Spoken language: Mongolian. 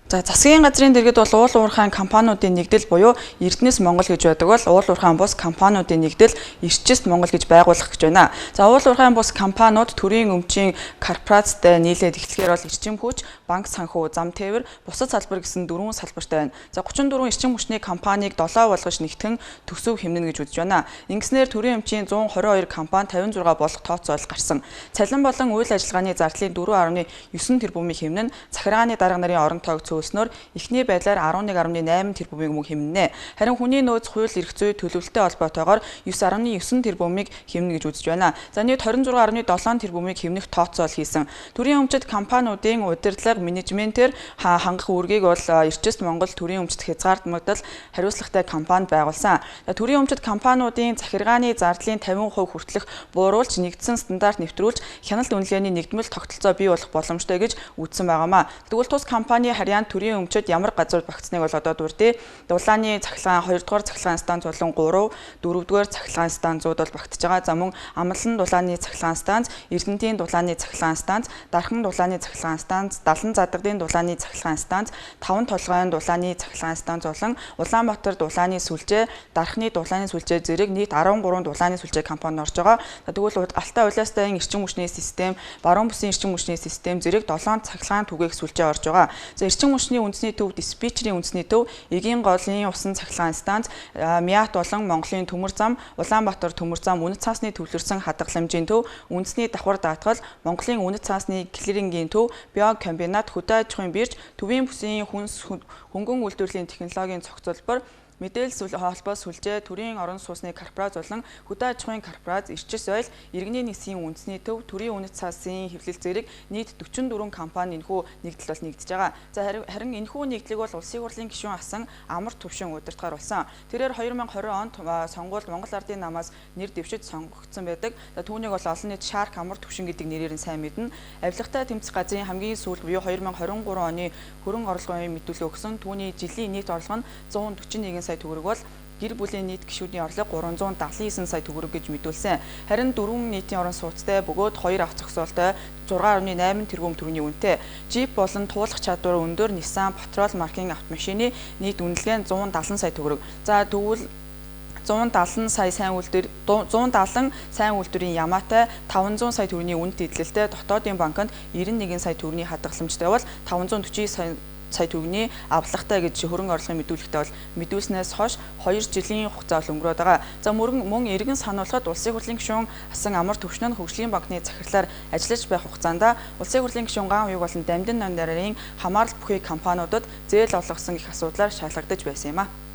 За засгийн газрын дэргэд бол уул уурхайн компаниудын нэгдэл буюу Эрдэнэс Монгол гэж байдаг бол уул уурхайн бус компаниудын нэгдэл Эрчист Монгол гэж байгуулах гэж байна. За уул уурхайн бус компаниуд төрийн өмчийн корпорацтай нийлээд эхлэхээр бол эрчим хүч, банк санхүү, зам тээвэр, бусад салбар гэсэн дөрвөн салбартай байна. За 34 эрчим хүчний компанийг 7 болгож нэгтгэн төсөв хэмнэнэ гэж үзэж байна. Ингэснээр төрийн өмчийн 122 компани 56 болох тооцоол гарсан. Цалин болон үйл ажиллагааны зардлын 4.9 тэрбумыг хэмнэн захиргааны дарга нарын орон тойг цөөснөөр эхний байдлаар 11.8 тэрбумыг мөн хэмнэнэ. Харин хүний нөөц хууль эрх зүй төлөвлөлттэй холбоотойгоор 9.9 тэрбумыг хэмнэ гэж үзэж байна. За нийт 26.7 тэрбумыг хэмнэх тооцоол хийсэн. Төрийн өмчит компаниудын удирдлага менежментээр хангах үүргийг бол Эрчист Монгол төрийн өмчит хязгаардмагдал хариуцлагатай компани байгуулсан. Төрийн өмчит компаниудын захиргааны зардлын 50% хүртэлх бууруулж нэгдсэн стандарт нэвтрүүлж хяналт үнэлгээний нэгдмэл тогтолцоо бий болох боломжтой гэж үзсэн байгаамаа. Тэгвэл тус компани харьяан төрийн өмчөд ямар газар багтсныг бол одоо дүрдээ дулааны цахилгаан 2 дугаар цахилгаан станц болон 3, 4 дугаар цахилгаан станцууд бол багтж байгаа. За мөн Амлан дулааны цахилгаан станц, Эрдэнэтийн дулааны цахилгаан станц, Дархан дулааны цахилгаан станц, Далан задагдын дулааны цахилгаан станц, Таван толгойн дулааны цахилгаан станц болон Улаанбаатар дулааны сүлжээ, Дархны дулааны сүлжээ зэрэг нийт 13 дулааны сүлжээ компани орж байгаа. Тэгвэл Алтай улаастай эрчим хүчний систем, баруун бүсийн эрчим хүчний систем зэрэг 7 цахилгаан түгээх сүлжээ орж байгаа. За эрчим хүчний үндэсний төв, диспетчерийн үндэсний төв, Эгийн голын усан цахилгаан станц, Мят болон Монголын төмөр зам, Улаанбаатар төмөр зам, үнэт цаасны төвлөрсөн хадгаламжийн төв, үндэсний давхар даатгал, Монголын үнэт цаасны клирингийн төв, биокомбинат, хөдөө аж ахуйн бирж, төвийн бүсийн хөнгөн үйлдвэрлэлийн технологийн цогцлбор, мэдээлэл холбоо сүлжээ, төрийн орон сууцны корпорац болон хөдөө аж ахуйн корпорац, Эрчис ойл, иргэний нэгсийн үндэсний төв, төрийн үнэт цаасын хэвлэл зэрэг нийт 44 компани энэхүү нэгдэл бол нэгдэж байгаа. За харин энэхүү нэгдлийг бол улсын хурлын гишүүн асан амар төвшин удирдахаар болсон. Тэрээр 2020 онд сонгуульд Монгол Ардын намаас нэр дэвшиж сонгогдсон байдаг. За түүнийг бол олон нийт Шарк амар төвшин гэдэг нэрээр нь сайн мэднэ. Авилгатай тэмцэх газрын хамгийн сүүлд буюу 2023 оны хөрөнгө оруулгын мэдүүлэг өгсөн. Түүний жилийн нийт орлого нь 141 сая төгрөг бол гэр бүлийн нийт гишүүдийн орлого 379 сая төгрөг гэж мэдүүлсэн. Харин дөрвөн нийтийн орон сууцтай бөгөөд 2 авах зогсоолтой 6.8 тэрбум төгрөгийн үнэтэй Jeep болон туулах чадвар өндөр Nissan Patrol маркийн автомашины нийт үнэлгээ нь 170 сая төгрөг. За тэгвэл 170 сайн үйлдвэрийн Ямаатай 500 сая төгрөгийн үнэт эдлэлтэй дотоодын банкнд 91 сая төгрөгийн хадгаламжтай бол 540 сая төгрөгийн авлагатай гэж хөрөнгө оруулгын мэдүүлэгтээ бол мэдүүлснээс хойш 2 жилийн хугацаа өнгөрөөд байгаа. За мөн иргэн сануулахад улсын хурлын гишүүн асан амар төвшин нь хөгжлийн банкны захирлаар ажиллаж байх хугацаанд улсын хурлын гишүүн Ган уяг болон Дамдин нарын хамаарал бүхий компаниудад зээл олгосон гэх асуудлаар шалгагдаж байсан юм а.